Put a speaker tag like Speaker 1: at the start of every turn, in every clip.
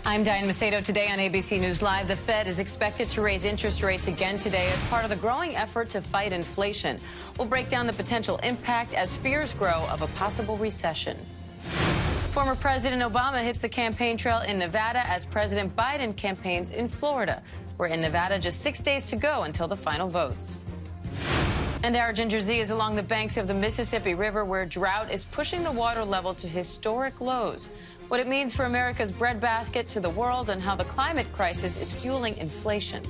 Speaker 1: I'm Diane Macedo. Today on ABC News Live, the Fed is expected to raise interest rates again today as part of the growing effort to fight inflation. We'll break down the potential impact as fears grow of a possible recession. Former President Obama hits the campaign trail in Nevada as President Biden campaigns in Florida. We're in Nevada just 6 days to go until the final votes. And our Ginger Z is along the banks of the Mississippi River, where drought is pushing the water level to historic lows. What it means for America's breadbasket to the world and how the climate crisis is fueling inflation.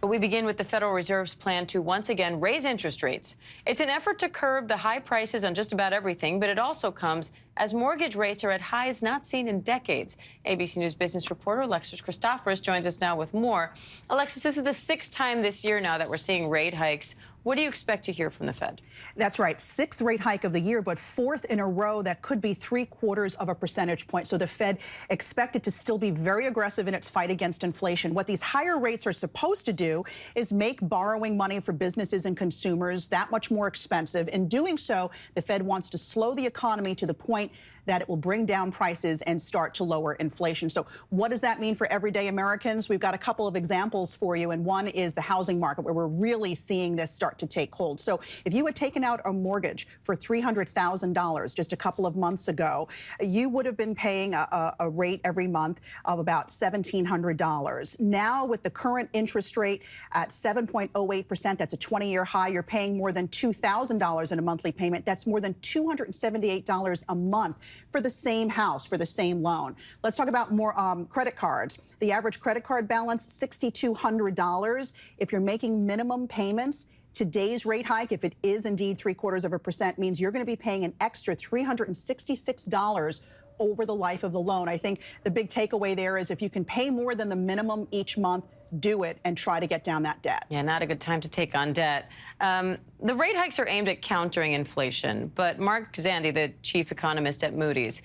Speaker 1: But we begin with the Federal Reserve's plan to once again raise interest rates. It's an effort to curb the high prices on just about everything, but it also comes as mortgage rates are at highs not seen in decades. ABC News business reporter Alexis Christoforous joins us now with more. Alexis, this is the sixth time this year now that we're seeing rate hikes. What do you expect to hear from the Fed?
Speaker 2: That's right. Sixth rate hike of the year, but fourth in a row. That could be 3/4 of a percentage point. So the Fed expected to still be very aggressive in its fight against inflation. What these higher rates are supposed to do is make borrowing money for businesses and consumers that much more expensive. In doing so, the Fed wants to slow the economy to the point that it will bring down prices and start to lower inflation. So what does that mean for everyday Americans? We've got a couple of examples for you, and one is the housing market, where we're really seeing this start to take hold. So if you had taken out a mortgage for $300,000 just a couple of months ago, you would have been paying a rate every month of about $1,700. Now, with the current interest rate at 7.08%, that's a 20-year high, you're paying more than $2,000 in a monthly payment. That's more than $278 a month for the same house, for the same loan. Let's talk about more credit cards. The average credit card balance, $6,200. If you're making minimum payments, today's rate hike, if it is indeed 3/4%, means you're going to be paying an extra $366 over the life of the loan. I think the big takeaway there is if you can pay more than the minimum each month, do it and try to get down that debt.
Speaker 1: Yeah, not a good time to take on debt. The rate hikes are aimed at countering inflation, but Mark Zandi, the chief economist at Moody's,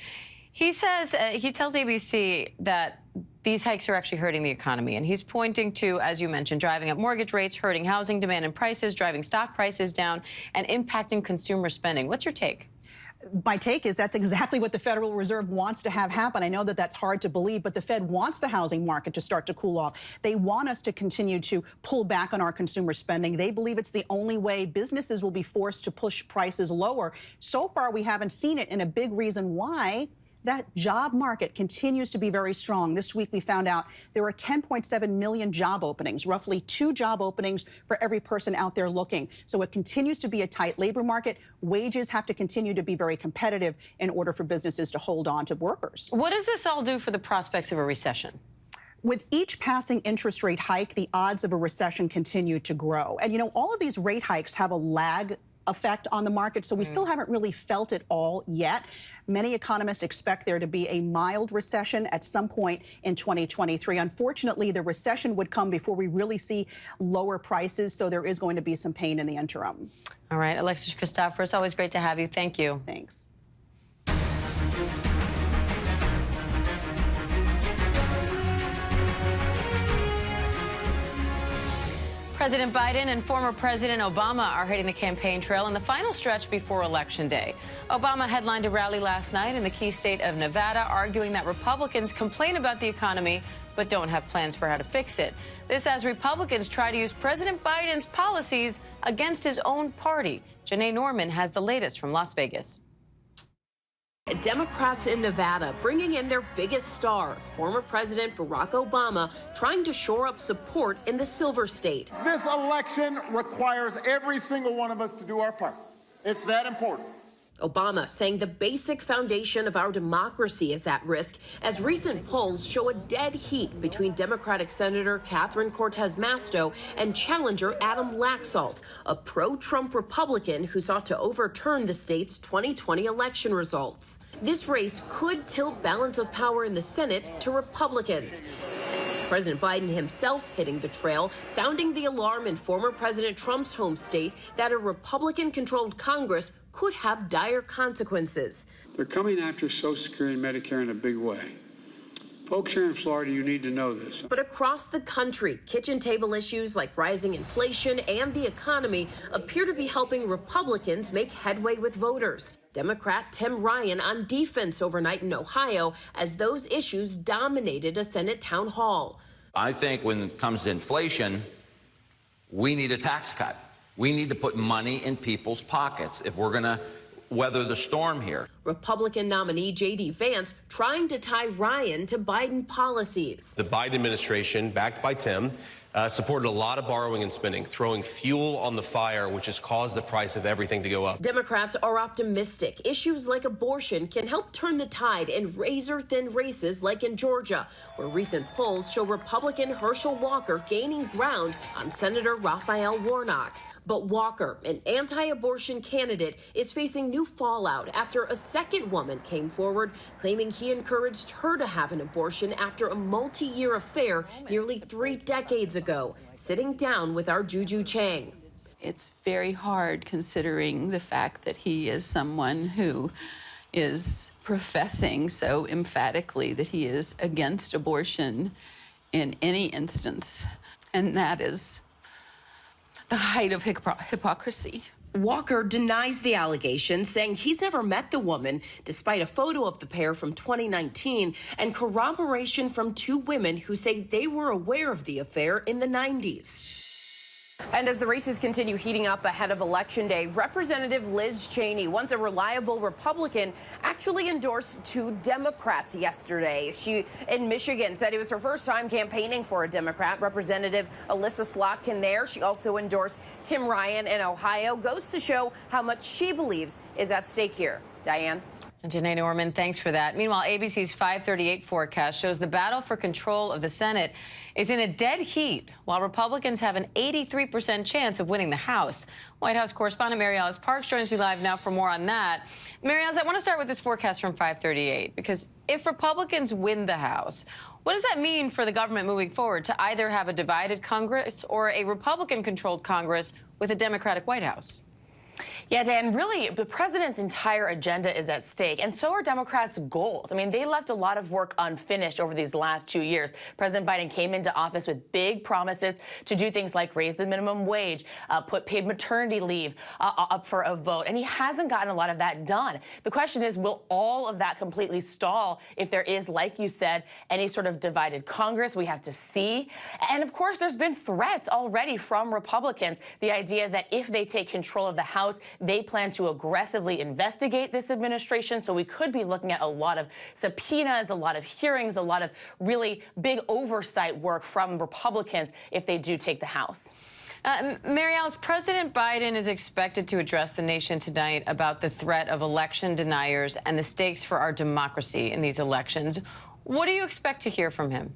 Speaker 1: he says, he tells ABC that these hikes are actually hurting the economy, and he's pointing to, as you mentioned, driving up mortgage rates, hurting housing demand and prices, driving stock prices down, and impacting consumer spending. What's your take?
Speaker 2: My take is that's exactly what the Federal Reserve wants to have happen. I know that that's hard to believe, but the Fed wants the housing market to start to cool off. They want us to continue to pull back on our consumer spending. They believe it's the only way businesses will be forced to push prices lower. So far, we haven't seen it, and a big reason why that job market continues to be very strong. This week, we found out there are 10.7 million job openings, roughly 2 job openings for every person out there looking. So it continues to be a tight labor market. Wages have to continue to be very competitive in order for businesses to hold on to workers.
Speaker 1: What does this all do for the prospects of a recession?
Speaker 2: With each passing interest rate hike, the odds of a recession continue to grow. And, you know, all of these rate hikes have a lag effect on the market, so we still haven't really felt it all yet. Many economists expect there to be a mild recession at some point in 2023. Unfortunately, the recession would come before we really see lower prices, so there is going to be some pain in the interim.
Speaker 1: All right, Alexis Christoforous, always great to have you. Thank you.
Speaker 2: Thanks.
Speaker 1: President Biden and former President Obama are hitting the campaign trail in the final stretch before Election Day. Obama headlined a rally last night in the key state of Nevada, arguing that Republicans complain about the economy but don't have plans for how to fix it. This as Republicans try to use President Biden's policies against his own party. Janae Norman has the latest from Las Vegas.
Speaker 3: Democrats in Nevada bringing in their biggest star, former President Barack Obama, trying to shore up support in the Silver State.
Speaker 4: This election requires every single one of us to do our part. It's that important.
Speaker 3: Obama saying the basic foundation of our democracy is at risk as recent polls show a dead heat between Democratic Senator Catherine Cortez Masto and challenger Adam Laxalt, a pro-Trump Republican who sought to overturn the state's 2020 election results. This race could tilt balance of power in the Senate to Republicans. President Biden himself hitting the trail, sounding the alarm in former President Trump's home state that a Republican-controlled Congress could have dire consequences.
Speaker 5: They're coming after Social Security and Medicare in a big way. Folks here in Florida, you need to know this.
Speaker 3: But across the country, kitchen table issues like rising inflation and the economy appear to be helping Republicans make headway with voters. Democrat Tim Ryan on defense overnight in Ohio as those issues dominated a Senate town hall.
Speaker 6: I think when it comes to inflation, we need a tax cut. We need to put money in people's pockets if we're going to weather the storm here.
Speaker 3: Republican nominee J.D. Vance trying to tie Ryan to Biden policies.
Speaker 7: The Biden administration, backed by Tim, supported a lot of borrowing and spending, throwing fuel on the fire, which has caused the price of everything to go up.
Speaker 3: Democrats are optimistic. Issues like abortion can help turn the tide in razor-thin races like in Georgia, where recent polls show Republican Herschel Walker gaining ground on Senator Raphael Warnock. But Walker, an anti-abortion candidate, is facing new fallout after a second woman came forward claiming he encouraged her to have an abortion after a multi-year affair nearly 3 decades ago. Sitting down with our Juju Chang.
Speaker 8: It's very hard considering the fact that he is someone who is professing so emphatically that he is against abortion in any instance, and that is the height of hypocrisy.
Speaker 3: Walker denies the allegation, saying he's never met the woman, despite a photo of the pair from 2019 and corroboration from 2 women who say they were aware of the affair in the 90s. And as the races continue heating up ahead of Election Day, Representative Liz Cheney, once a reliable Republican, actually endorsed 2 Democrats yesterday. She, in Michigan, said it was her first time campaigning for a Democrat. Representative Alyssa Slotkin there. She also endorsed Tim Ryan in Ohio. Goes to show how much she believes is at stake here. Diane?
Speaker 1: And Janae Norman, thanks for that. Meanwhile, ABC's 538 forecast shows the battle for control of the Senate is in a dead heat, while Republicans have an 83% chance of winning the House. White House correspondent Mary Alice Parks joins me live now for more on that. Mary Alice, I want to start with this forecast from 538, because if Republicans win the House, what does that mean for the government moving forward to either have a divided Congress or a Republican-controlled Congress with a Democratic White House?
Speaker 9: Yeah, Dan, really, the president's entire agenda is at stake, and so are Democrats' goals. I mean, they left a lot of work unfinished over these last 2 years. President Biden came into office with big promises to do things like raise the minimum wage, put paid maternity leave up for a vote, and he hasn't gotten a lot of that done. The question is, will all of that completely stall if there is, like you said, any sort of divided Congress? We have to see. And, of course, there's been threats already from Republicans, the idea that if they take control of the House, they plan to aggressively investigate this administration. So we could be looking at a lot of subpoenas, a lot of hearings, a lot of really big oversight work from Republicans if they do take the House.
Speaker 1: Mary Alice, President Biden is expected to address the nation tonight about the threat of election deniers and the stakes for our democracy in these elections. What do you expect to hear from him?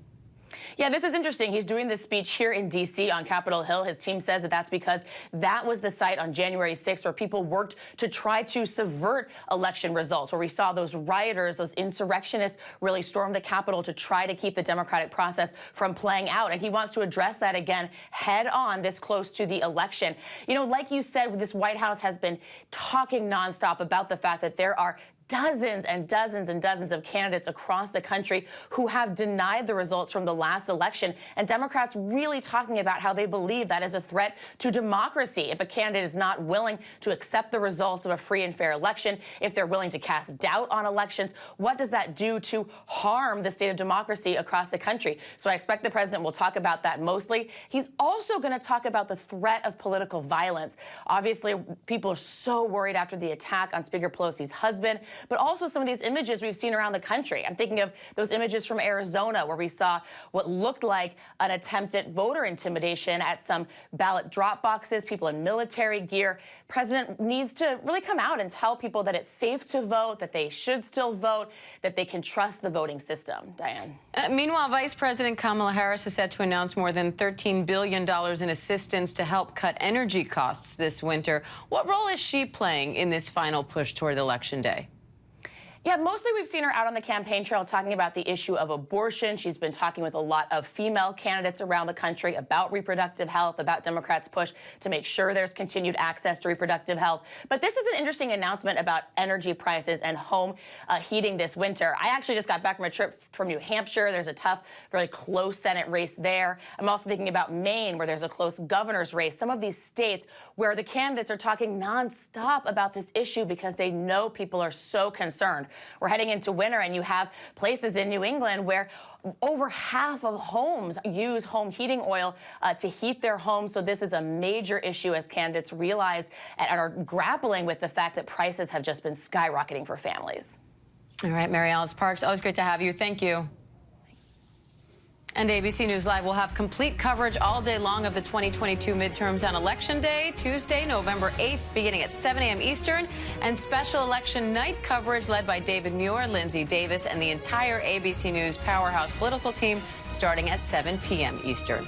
Speaker 9: Yeah, this is interesting. He's doing this speech here in D.C. on Capitol Hill. His team says that that's because that was the site on January 6th where people worked to try to subvert election results, where we saw those rioters, those insurrectionists really storm the Capitol to try to keep the democratic process from playing out. And he wants to address that again head on this close to the election. You know, like you said, this White House has been talking nonstop about the fact that there are dozens and dozens and dozens of candidates across the country who have denied the results from the last election. And Democrats really talking about how they believe that is a threat to democracy. If a candidate is not willing to accept the results of a free and fair election, if they're willing to cast doubt on elections, what does that do to harm the state of democracy across the country? So I expect the president will talk about that mostly. He's also going to talk about the threat of political violence. Obviously, people are so worried after the attack on Speaker Pelosi's husband, but also some of these images we've seen around the country. I'm thinking of those images from Arizona where we saw what looked like an attempt at voter intimidation at some ballot drop boxes, people in military gear. President needs to really come out and tell people that it's safe to vote, that they should still vote, that they can trust the voting system. Diane.
Speaker 1: Meanwhile, Vice President Kamala Harris is set to announce more than $13 billion in assistance to help cut energy costs this winter. What role is she playing in this final push toward Election Day?
Speaker 9: Yeah, mostly we've seen her out on the campaign trail talking about the issue of abortion. She's been talking with a lot of female candidates around the country about reproductive health, about Democrats' push to make sure there's continued access to reproductive health. But this is an interesting announcement about energy prices and home heating this winter. I actually just got back from a trip from New Hampshire. There's a tough, very close Senate race there. I'm also thinking about Maine, where there's a close governor's race. Some of these states where the candidates are talking nonstop about this issue because they know people are so concerned. We're heading into winter, and you have places in New England where over half of homes use home heating oil to heat their homes. So this is a major issue as candidates realize and are grappling with the fact that prices have just been skyrocketing for families.
Speaker 1: All right, Mary Alice Parks, always great to have you. Thank you. And ABC News Live will have complete coverage all day long of the 2022 midterms on Election Day, Tuesday, November 8th, beginning at 7 a.m. Eastern, and special election night coverage led by David Muir, Lindsay Davis, and the entire ABC News Powerhouse political team starting at 7 p.m. Eastern.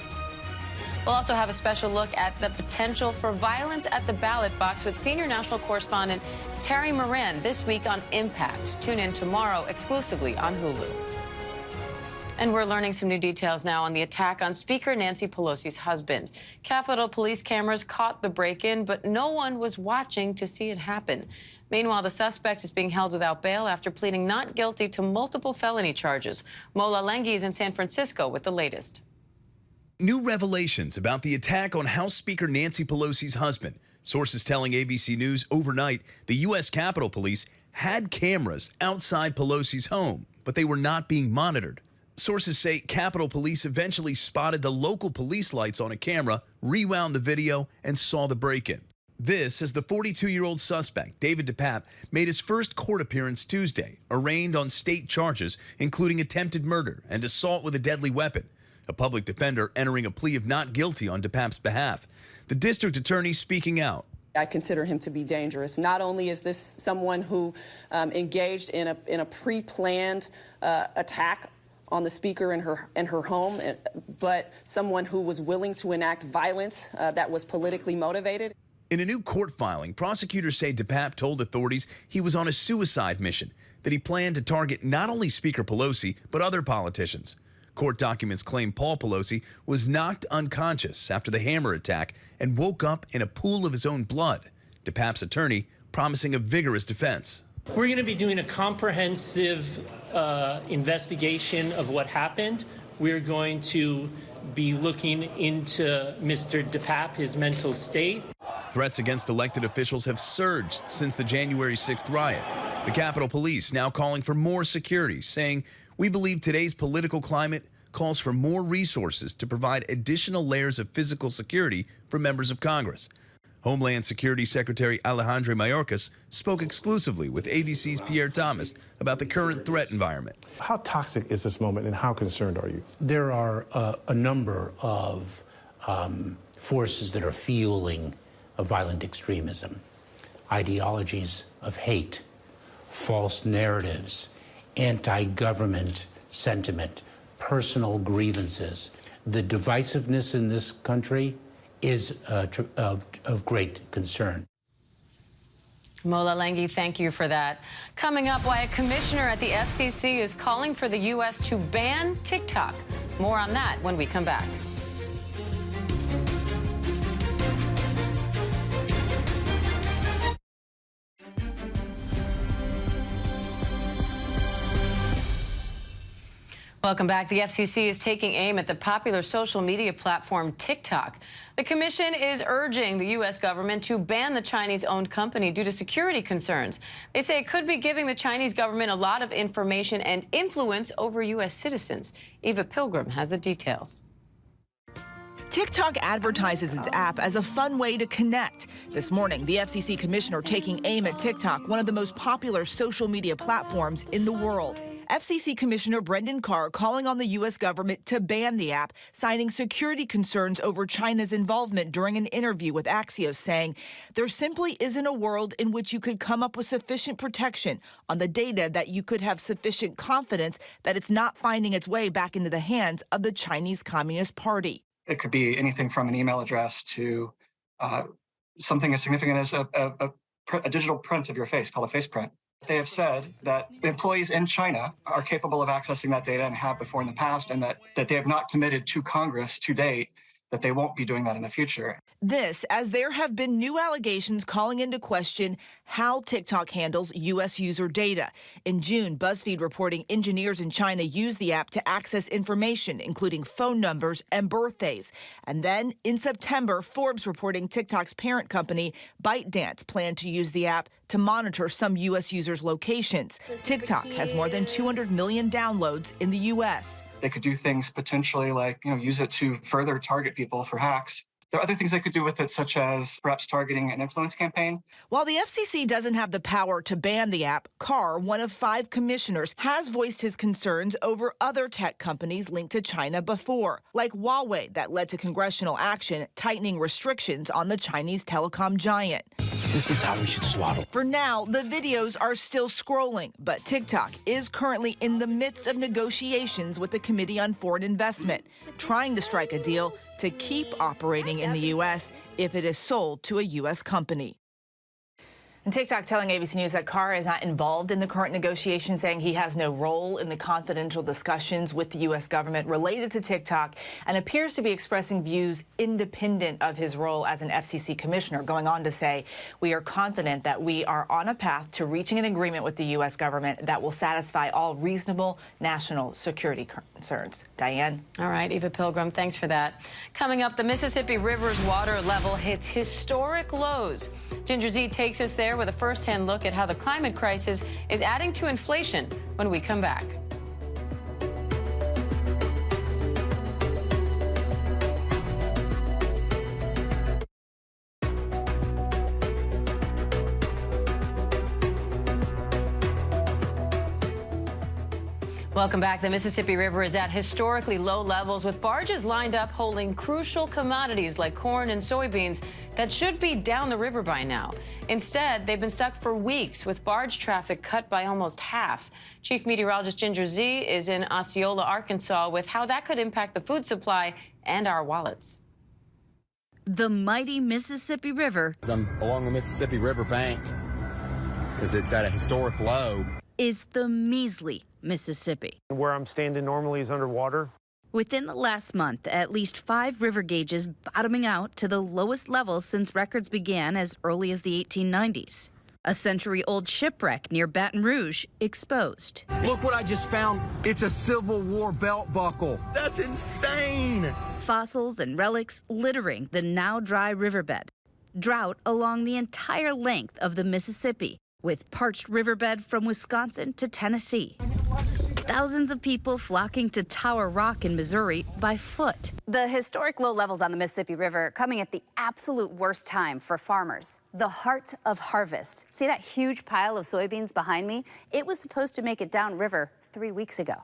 Speaker 1: We'll also have a special look at the potential for violence at the ballot box with senior national correspondent Terry Moran this week on Impact. Tune in tomorrow exclusively on Hulu. And we're learning some new details now on the attack on Speaker Nancy Pelosi's husband. Capitol Police cameras caught the break-in, but no one was watching to see it happen. Meanwhile, the suspect is being held without bail after pleading not guilty to multiple felony charges. Mola Lenghi is in San Francisco with the latest.
Speaker 10: New revelations about the attack on House Speaker Nancy Pelosi's husband. Sources telling ABC News overnight the U.S. Capitol Police had cameras outside Pelosi's home, but they were not being monitored. Sources say Capitol Police eventually spotted the local police lights on a camera, rewound the video, and saw the break-in. This as the 42-year-old suspect, David DePape, made his first court appearance Tuesday, arraigned on state charges, including attempted murder and assault with a deadly weapon. A public defender entering a plea of not guilty on DePape's behalf. The district attorney speaking out.
Speaker 11: I consider him to be dangerous. Not only is this someone who engaged in a pre-planned attack on the speaker in her home, but someone who was willing to enact violence that was politically motivated.
Speaker 10: In a new court filing, prosecutors say DePape told authorities he was on a suicide mission, that he planned to target not only Speaker Pelosi, but other politicians. Court documents claim Paul Pelosi was knocked unconscious after the hammer attack and woke up in a pool of his own blood. DePape's attorney promising a vigorous defense.
Speaker 12: We're going to be doing a comprehensive investigation of what happened. We're going to be looking into Mr. DePape, his mental state.
Speaker 10: Threats against elected officials have surged since the January 6th riot. The Capitol Police now calling for more security, saying, "We believe today's political climate calls for more resources to provide additional layers of physical security for members of Congress." Homeland Security Secretary Alejandro Mayorkas spoke exclusively with ABC's Pierre Thomas about the current threat environment.
Speaker 13: How toxic is this moment, and how concerned are you?
Speaker 14: There are a number of forces that are fueling a violent extremism, ideologies of hate, false narratives, anti-government sentiment, personal grievances. The divisiveness in this country is of great concern.
Speaker 1: Mola Lenghi, thank you for that. Coming up, why a commissioner at the FCC is calling for the U.S. to ban TikTok. More on that when we come back. Welcome back. The FCC is taking aim at the popular social media platform TikTok. The commission is urging the U.S. government to ban the Chinese-owned company due to security concerns. They say it could be giving the Chinese government a lot of information and influence over U.S. citizens. Eva Pilgrim has the details.
Speaker 15: TikTok advertises its app as a fun way to connect. This morning, the FCC commissioner taking aim at TikTok, one of the most popular social media platforms in the world. FCC Commissioner Brendan Carr calling on the U.S. government to ban the app, citing security concerns over China's involvement during an interview with Axios, saying there simply isn't a world in which you could come up with sufficient protection on the data that you could have sufficient confidence that it's not finding its way back into the hands of the Chinese Communist Party.
Speaker 16: It could be anything from an email address to something as significant as a digital print of your face, called a face print. They have said that employees in China are capable of accessing that data and have before in the past, and that they have not committed to Congress to date that they won't be doing that in the future.
Speaker 15: This, as there have been new allegations calling into question how TikTok handles U.S. user data. In June, BuzzFeed reporting engineers in China used the app to access information, including phone numbers and birthdays. And then in September, Forbes reporting TikTok's parent company, ByteDance, planned to use the app to monitor some U.S. users' locations. TikTok has more than 200 million downloads in the U.S.
Speaker 16: They could do things potentially like, use it to further target people for hacks. There are other things they could do with it, such as perhaps targeting an influence campaign.
Speaker 15: While the FCC doesn't have the power to ban the app, Carr, one of 5 commissioners, has voiced his concerns over other tech companies linked to China before, like Huawei, that led to congressional action tightening restrictions on the Chinese telecom giant.
Speaker 14: This is how we should swaddle.
Speaker 15: For now, the videos are still scrolling, but TikTok is currently in the midst of negotiations with the Committee on Foreign Investment, trying to strike a deal to keep operating in the U.S. if it is sold to a U.S. company.
Speaker 17: And TikTok telling ABC News that Carr is not involved in the current negotiations, saying he has no role in the confidential discussions with the U.S. government related to TikTok, and appears to be expressing views independent of his role as an FCC commissioner, going on to say, "We are confident that we are on a path to reaching an agreement with the U.S. government that will satisfy all reasonable national security concerns." Diane?
Speaker 1: All right, Eva Pilgrim, thanks for that. Coming up, the Mississippi River's water level hits historic lows. Ginger Z takes us there with a first-hand look at how the climate crisis is adding to inflation when we come back. Welcome back. The Mississippi River is at historically low levels, with barges lined up holding crucial commodities like corn and soybeans that should be down the river by now. Instead, they've been stuck for weeks, with barge traffic cut by almost half. Chief Meteorologist Ginger Z is in Osceola, Arkansas, with how that could impact the food supply and our wallets.
Speaker 18: The mighty Mississippi River.
Speaker 19: I'm along the Mississippi River bank because it's at a historic low.
Speaker 18: Is the measly Mississippi.
Speaker 20: Where I'm standing normally is underwater.
Speaker 18: Within the last month, at least 5 river gauges bottoming out to the lowest levels since records began as early as the 1890s. A century-old shipwreck near Baton Rouge exposed.
Speaker 21: Look what I just found. It's a Civil War belt buckle. That's insane.
Speaker 18: Fossils and relics littering the now dry riverbed. Drought along the entire length of the Mississippi, with parched riverbed from Wisconsin to Tennessee. Thousands of people flocking to Tower Rock in Missouri by foot.
Speaker 22: The historic low levels on the Mississippi River coming at the absolute worst time for farmers, the heart of harvest. See that huge pile of soybeans behind me? It was supposed to make it downriver 3 weeks ago.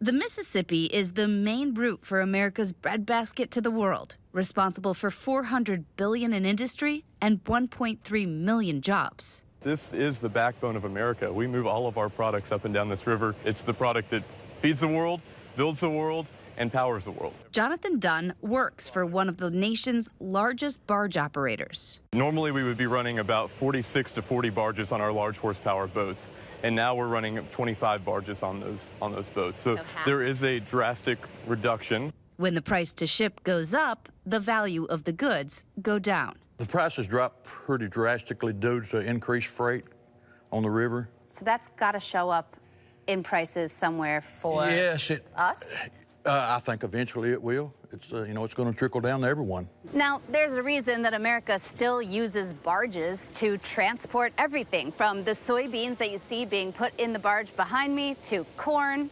Speaker 18: The Mississippi is the main route for America's breadbasket to the world, responsible for $400 billion in industry and 1.3 million jobs.
Speaker 23: This is the backbone of America. We move all of our products up and down this river. It's the product that feeds the world, builds the world, and powers the world.
Speaker 18: Jonathan Dunn works for one of the nation's largest barge operators.
Speaker 23: Normally, we would be running about 46 to 40 barges on our large horsepower boats, and now we're running 25 barges on those boats. So there is a drastic reduction.
Speaker 18: When the price to ship goes up, the value of the goods go down.
Speaker 24: The prices dropped pretty drastically due to increased freight on the river.
Speaker 22: So that's got to show up in prices somewhere for us?
Speaker 24: I think eventually it will. It's it's going to trickle down to everyone.
Speaker 22: Now, there's a reason that America still uses barges to transport everything, from the soybeans that you see being put in the barge behind me to corn,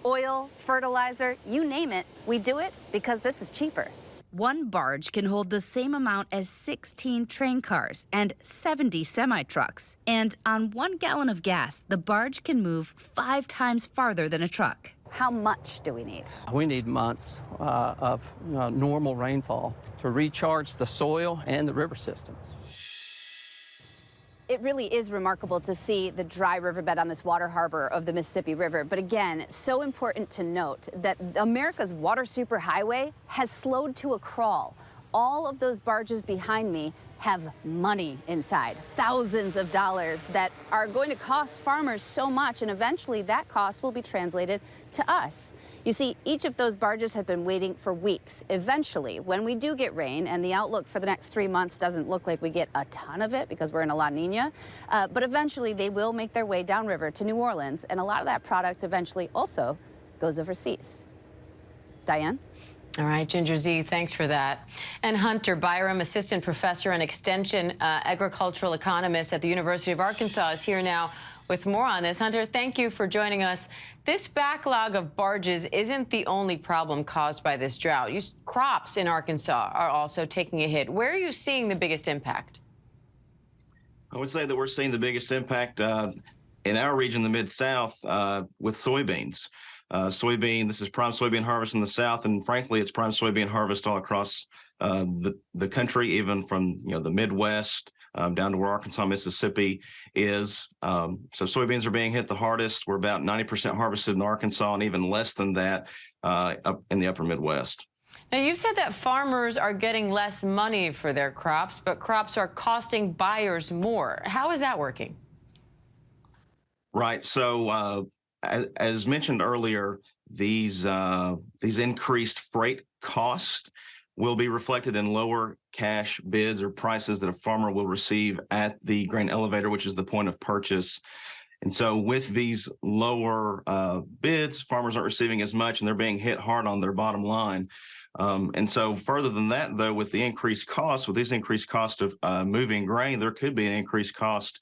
Speaker 22: oil, fertilizer, you name it. We do it because this is cheaper.
Speaker 18: One barge can hold the same amount as 16 train cars and 70 semi-trucks. And on 1 gallon of gas, the barge can move 5 times farther than a truck.
Speaker 22: How much do we need?
Speaker 25: We need months of normal rainfall to recharge the soil and the river systems.
Speaker 22: It really is remarkable to see the dry riverbed on this water harbor of the Mississippi River. But again, so important to note that America's water superhighway has slowed to a crawl. All of those barges behind me have money inside, thousands of dollars that are going to cost farmers so much, and eventually that cost will be translated to us. You see, each of those barges have been waiting for weeks. Eventually, when we do get rain, and the outlook for the next 3 months doesn't look like we get a ton of it because we're in a La Nina, but eventually they will make their way downriver to New Orleans, and a lot of that product eventually also goes overseas. Diane?
Speaker 1: All right, Ginger Z, thanks for that. And Hunter Byram, assistant professor and extension agricultural economist at the University of Arkansas, is here now with more on this. Hunter, thank you for joining us. This backlog of barges isn't the only problem caused by this drought. Crops in Arkansas are also taking a hit. Where are you seeing the biggest impact?
Speaker 2: I would say that we're seeing the biggest impact in our region, the Mid-South, with soybeans. This is prime soybean harvest in the South, and frankly, it's prime soybean harvest all across the country, even from the Midwest down to where Arkansas, Mississippi is. So soybeans are being hit the hardest. We're about 90% harvested in Arkansas, and even less than that up in the upper Midwest.
Speaker 1: Now, you said that farmers are getting less money for their crops, but crops are costing buyers more. How is that working?
Speaker 2: Right. So as mentioned earlier, these increased freight costs will be reflected in lower cash bids or prices that a farmer will receive at the grain elevator, which is the point of purchase. And so with these lower bids, farmers aren't receiving as much, and they're being hit hard on their bottom line. And so further than that, though, with these increased costs of moving grain, there could be an increased cost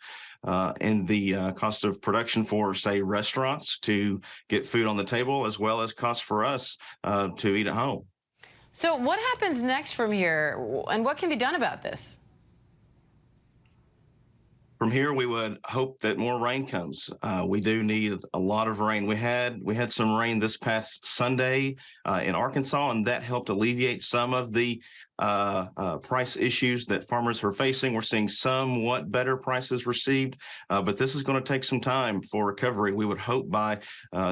Speaker 2: in the cost of production for, say, restaurants to get food on the table, as well as costs for us to eat at home.
Speaker 1: So what happens next from here, and what can be done about this?
Speaker 2: From here, we would hope that more rain comes. We do need a lot of rain. We had some rain this past Sunday in Arkansas, and that helped alleviate some of the price issues that farmers are facing. We're seeing somewhat better prices received, but this is going to take some time for recovery. We would hope by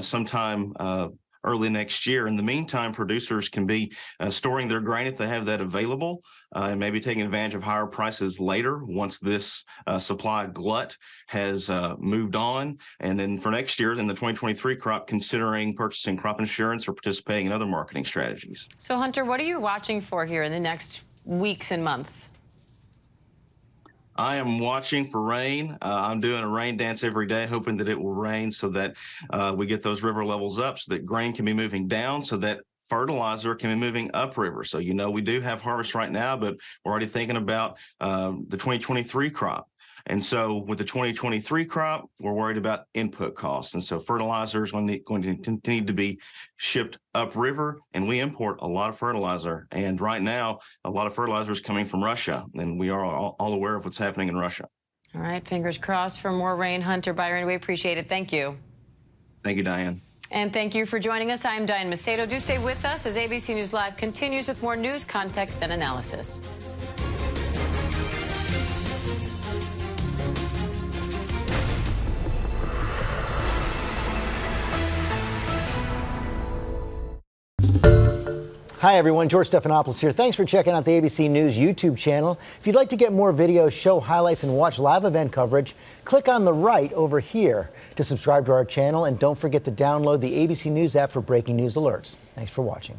Speaker 2: sometime early next year. In the meantime, producers can be storing their grain if they have that available, and maybe taking advantage of higher prices later once this supply glut has moved on. And then for next year, in the 2023 crop, considering purchasing crop insurance or participating in other marketing strategies.
Speaker 1: So, Hunter, what are you watching for here in the next weeks and months?
Speaker 2: I am watching for rain. I'm doing a rain dance every day, hoping that it will rain so that we get those river levels up, so that grain can be moving down, so that fertilizer can be moving upriver. So, we do have harvest right now, but we're already thinking about the 2023 crop. And so with the 2023 crop, we're worried about input costs. And so fertilizer is going to need to be shipped upriver, and we import a lot of fertilizer. And right now, a lot of fertilizer is coming from Russia, and we are all aware of what's happening in Russia.
Speaker 1: All right, fingers crossed for more rain. Hunter Byron, we appreciate it. Thank you.
Speaker 2: Thank you, Diane.
Speaker 1: And thank you for joining us. I'm Diane Macedo. Do stay with us as ABC News Live continues with more news, context, and analysis.
Speaker 4: Hi, everyone. George Stephanopoulos here. Thanks for checking out the ABC News YouTube channel. If you'd like to get more videos, show highlights, and watch live event coverage, click on the right over here to subscribe to our channel. And don't forget to download the ABC News app for breaking news alerts. Thanks for watching.